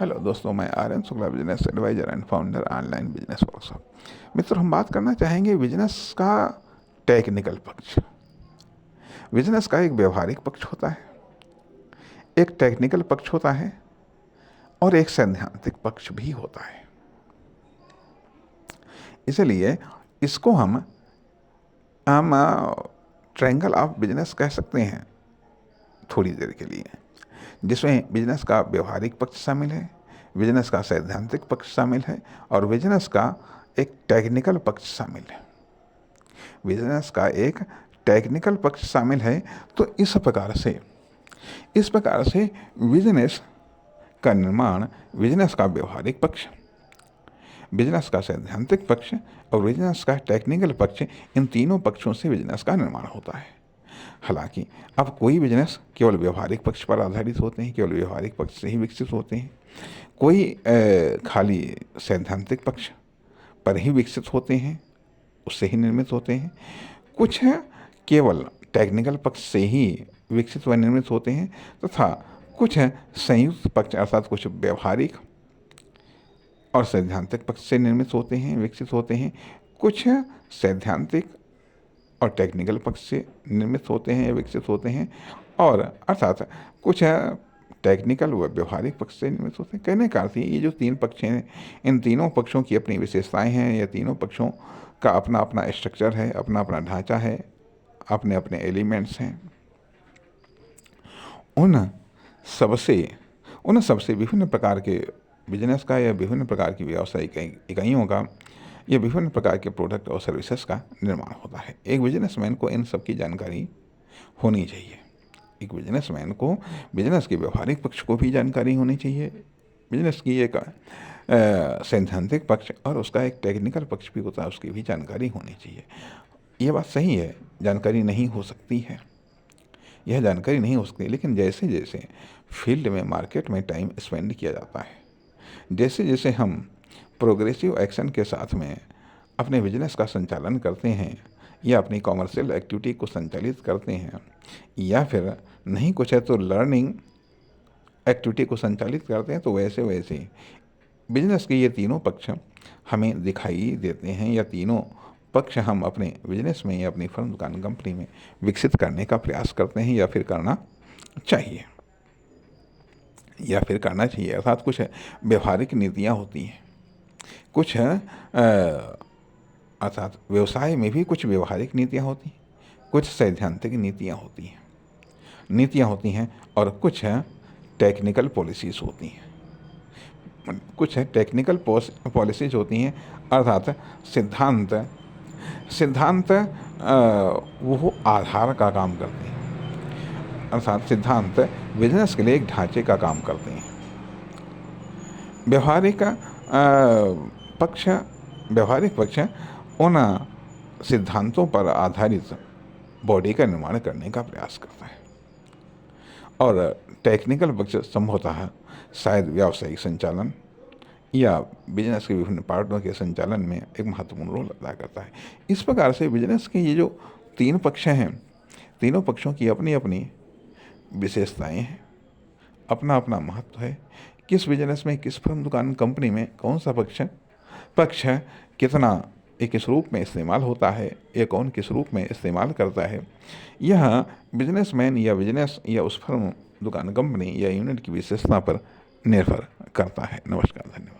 Hello दोस्तों, मैं Aryan Shukla, business adviser and founder online business workshop. मित्रों, हम बात करना चाहेंगे बिजनेस का टेक्निकल पक्ष। बिजनेस का एक व्यवहारिक पक्ष होता है, एक टेक्निकल पक्ष होता है और एक सैद्धांतिक पक्ष भी होता है। इसलिए इसको हम ट्रायंगल ऑफ बिजनेस कह सकते हैं थोड़ी देर के लिए, जिसमें बिजनेस का व्यवहारिक पक्ष शामिल है, बिजनेस का सैद्धांतिक पक्ष शामिल है और बिजनेस का एक टेक्निकल पक्ष शामिल है। बिजनेस का एक टेक्निकल पक्ष शामिल है। तो इस प्रकार से बिजनेस का निर्माण, बिजनेस का व्यवहारिक पक्ष, बिजनेस का सैद्धांतिक पक्ष और बिजनेस का टेक्निकल पक्ष, इन तीनों पक्षों से बिजनेस का निर्माण होता है। हालांकि अब कोई बिजनेस केवल व्यवहारिक पक्ष पर आधारित होते हैं, केवल व्यवहारिक पक्ष से ही विकसित होते हैं। कोई खाली सैद्धांतिक पक्ष पर ही विकसित होते हैं, उससे ही निर्मित होते हैं। कुछ केवल टेक्निकल पक्ष से ही विकसित व निर्मित होते हैं तथा कुछ संयुक्त पक्ष अर्थात कुछ व्यवहारिक और सैद्धांतिक पक्ष से निर्मित होते हैं, विकसित होते हैं। कुछ सैद्धांतिक और टेक्निकल पक्ष से निर्मित होते हैं या विकसित होते हैं, और अर्थात कुछ टेक्निकल व व्यवहारिक पक्ष से निर्मित होते हैं। कहने का अर्थ ये जो तीन पक्ष हैं, इन तीनों पक्षों की अपनी विशेषताएं हैं, या तीनों पक्षों का अपना अपना स्ट्रक्चर है, अपना अपना ढांचा है, अपने अपने एलिमेंट्स हैं। उन सबसे विभिन्न प्रकार के बिजनेस का या विभिन्न प्रकार की व्यावसायिक इकाइयों का या विभिन्न प्रकार के प्रोडक्ट और सर्विसेज का निर्माण होता है। एक बिजनेसमैन को इन सब की जानकारी होनी चाहिए। एक बिजनेसमैन को बिजनेस के व्यवहारिक पक्ष को भी जानकारी होनी चाहिए, बिजनेस की एक सैद्धांतिक पक्ष और उसका एक टेक्निकल पक्ष भी होता है, उसकी भी जानकारी होनी चाहिए। ये बात सही है, जानकारी नहीं हो सकती है, यह जानकारी नहीं हो सकती। लेकिन जैसे जैसे फील्ड में, मार्केट में टाइम स्पेंड किया जाता है, जैसे जैसे हम प्रोग्रेसिव एक्शन के साथ में अपने बिजनेस का संचालन करते हैं या अपनी कॉमर्शियल एक्टिविटी को संचालित करते हैं, या फिर नहीं कुछ है तो लर्निंग एक्टिविटी को संचालित करते हैं, तो वैसे वैसे बिजनेस के ये तीनों पक्ष हमें दिखाई देते हैं, या तीनों पक्ष हम अपने बिजनेस में या अपनी फर्म, दुकान, कंपनी में विकसित करने का प्रयास करते हैं या फिर करना चाहिए। अर्थात कुछ व्यवहारिक नीतियाँ होती हैं, कुछ अर्थात व्यवसाय में भी कुछ व्यवहारिक नीतियाँ होती हैं, कुछ सैद्धांतिक नीतियाँ होती हैं और कुछ टेक्निकल पॉलिसीज़ होती हैं। कुछ टेक्निकल पॉलिसीज़ होती हैं अर्थात सिद्धांत वो आधार का काम करते हैं, अर्थात सिद्धांत बिजनेस के लिए एक ढांचे का काम करते हैं। व्यवहारिक पक्ष उन सिद्धांतों पर आधारित बॉडी का निर्माण करने का प्रयास करता है, और टेक्निकल पक्ष संभवतः शायद व्यावसायिक संचालन या बिजनेस के विभिन्न पार्टों के संचालन में एक महत्वपूर्ण रोल अदा करता है। इस प्रकार से बिजनेस के ये जो तीन पक्ष हैं, तीनों पक्षों की अपनी अपनी विशेषताएं हैं, अपना अपना महत्व है। किस बिजनेस में, किस फर्म, दुकान, कंपनी में कौन सा पक्ष कितना किस रूप में इस्तेमाल होता है या कौन किस रूप में इस्तेमाल करता है, यह बिजनेसमैन या बिजनेस या उस फर्म, दुकान, कंपनी या यूनिट की विशेषता पर निर्भर करता है। नमस्कार, धन्यवाद।